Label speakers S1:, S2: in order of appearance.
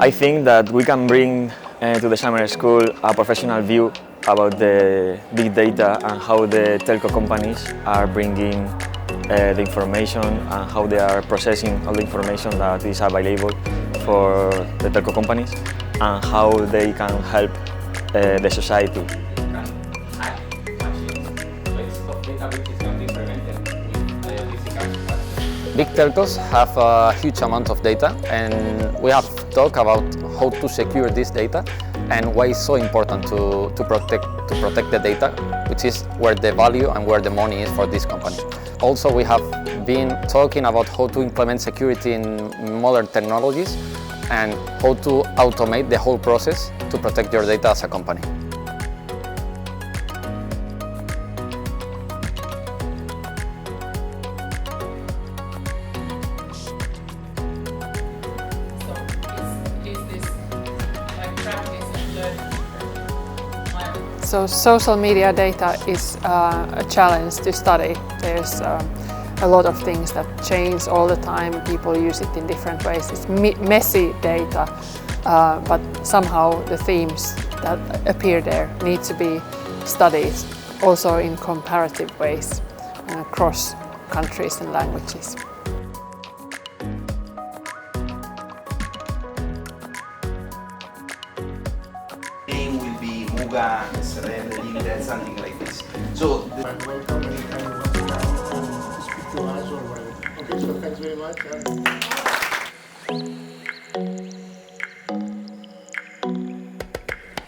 S1: I think that we can bring to the summer school a professional view about the big data and how the telco companies are bringing the information and how they are processing all the information that is available for the telco companies and how they can help the society.
S2: Big telcos have a huge amount of data, and we have talked about how to secure this data and why it's so important to protect the data, which is where the value and where the money is for this company. Also, we have been talking about how to implement security in modern technologies and how to automate the whole process to protect your data as a company.
S3: So social media data is a challenge to study. There's a lot of things that change all the time. People use it in different ways. It's messy data, but somehow the themes that appear there need to be studied also in comparative ways across countries and languages.
S4: Name will be Muga, SRM, Linda, something like this. So
S5: welcome anytime you want to speak to us or whatever. Okay, so thanks very much.